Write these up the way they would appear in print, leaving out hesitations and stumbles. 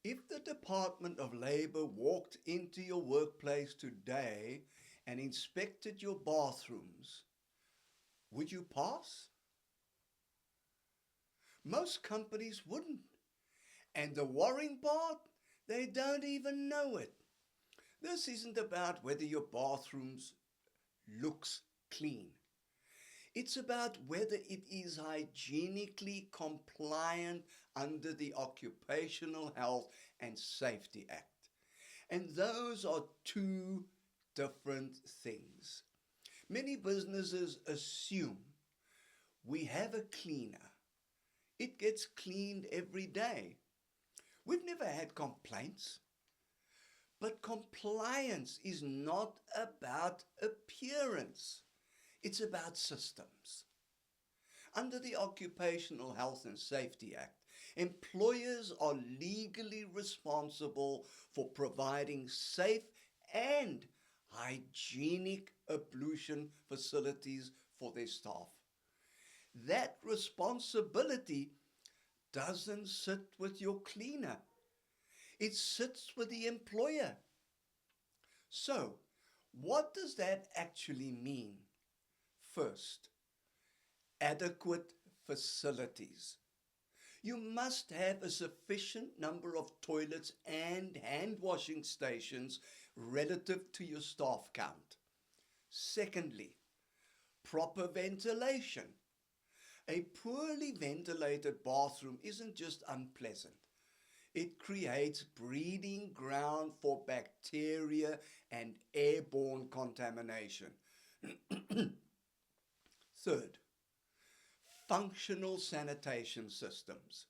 If the Department of Labor walked into your workplace today and inspected your bathrooms, would you pass? Most companies wouldn't. And the worrying part, they don't even know it. This isn't about whether your bathrooms looks clean. It's about whether it is hygienically compliant under the Occupational Health and Safety Act. And those are two different things. Many businesses assume we have a cleaner. It gets cleaned every day. We've never had complaints. But compliance is not about appearance. It's about systems. Under the Occupational Health and Safety Act, employers are legally responsible for providing safe and hygienic ablution facilities for their staff. That responsibility doesn't sit with your cleaner. It sits with the employer. So, what does that actually mean? First, adequate facilities. You must have a sufficient number of toilets and hand washing stations relative to your staff count. Secondly, proper ventilation. A poorly ventilated bathroom isn't just unpleasant. It creates breeding ground for bacteria and airborne contamination. Third, functional sanitation systems.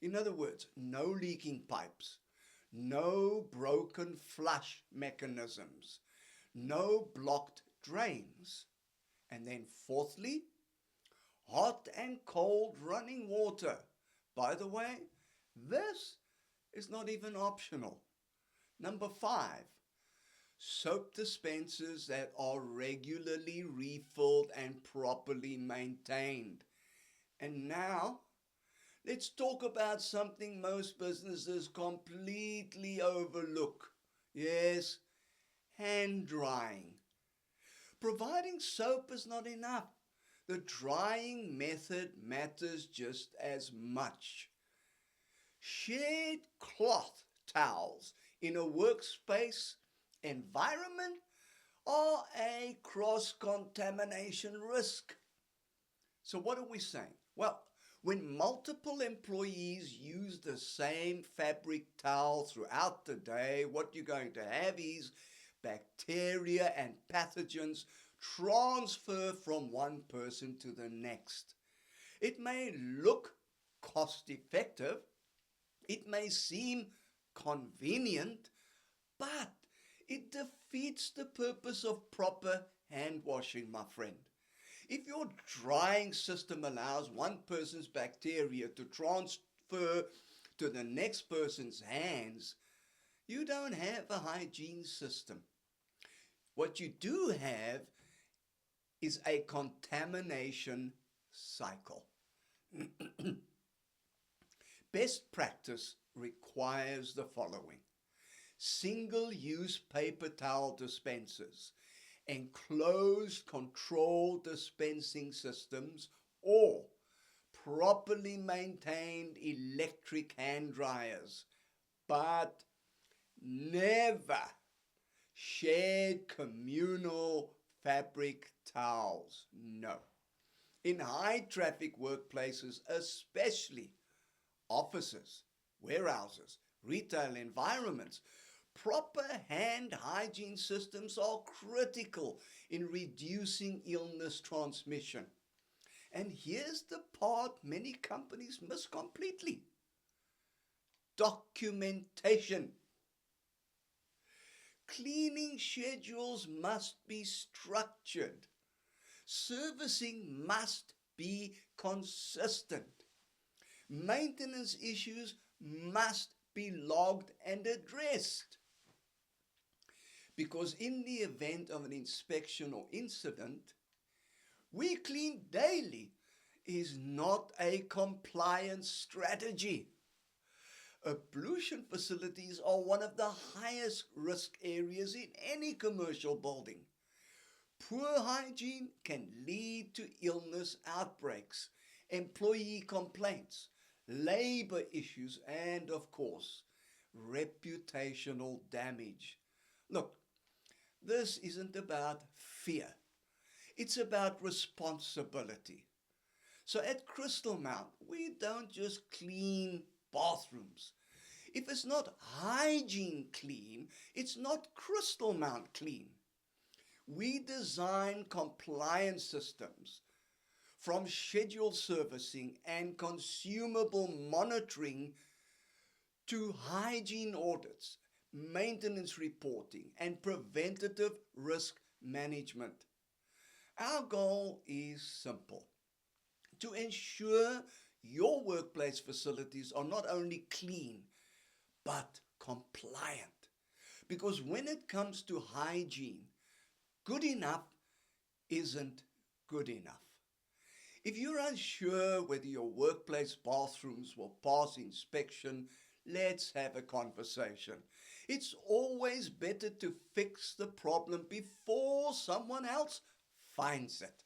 In other words, no leaking pipes, no broken flush mechanisms, no blocked drains. And then fourthly, hot and cold running water. By the way, this is not even optional. Number 5, soap dispensers that are regularly refilled and properly maintained. And now, let's talk about something most businesses completely overlook. Yes, hand drying. Providing soap is not enough. The drying method matters just as much. Shared cloth towels in a workspace environment are a cross-contamination risk. So what are we saying? Well, when multiple employees use the same fabric towel throughout the day, what you're going to have is bacteria and pathogens transfer from one person to the next. It may look cost effective, it may seem convenient, but it defeats the purpose of proper hand washing, my friend. If your drying system allows one person's bacteria to transfer to the next person's hands, you don't have a hygiene system. What you do have is a contamination cycle. Best practice requires the following: single-use paper towel dispensers, enclosed controlled dispensing systems, or properly maintained electric hand dryers, but never shared communal fabric towels. No. In high traffic workplaces, especially offices, warehouses, retail environments, proper hand hygiene systems are critical in reducing illness transmission. And here's the part many companies miss completely: documentation. Cleaning schedules must be structured. Servicing must be consistent. Maintenance issues must be logged and addressed. Because in the event of an inspection or incident, we clean daily is not a compliance strategy. Ablution facilities are one of the highest risk areas in any commercial building. Poor hygiene can lead to illness outbreaks, employee complaints, labor issues, and of course, reputational damage. Look, this isn't about fear. It's about responsibility. So at Crystalmount, we don't just clean bathrooms. If it's not hygiene clean, it's not Crystalmount clean. We design compliance systems from scheduled servicing and consumable monitoring to hygiene audits, maintenance reporting, and preventative risk management. Our goal is simple: to ensure your workplace facilities are not only clean, but compliant. Because when it comes to hygiene, good enough isn't good enough. If you're unsure whether your workplace bathrooms will pass inspection, let's have a conversation. It's always better to fix the problem before someone else finds it.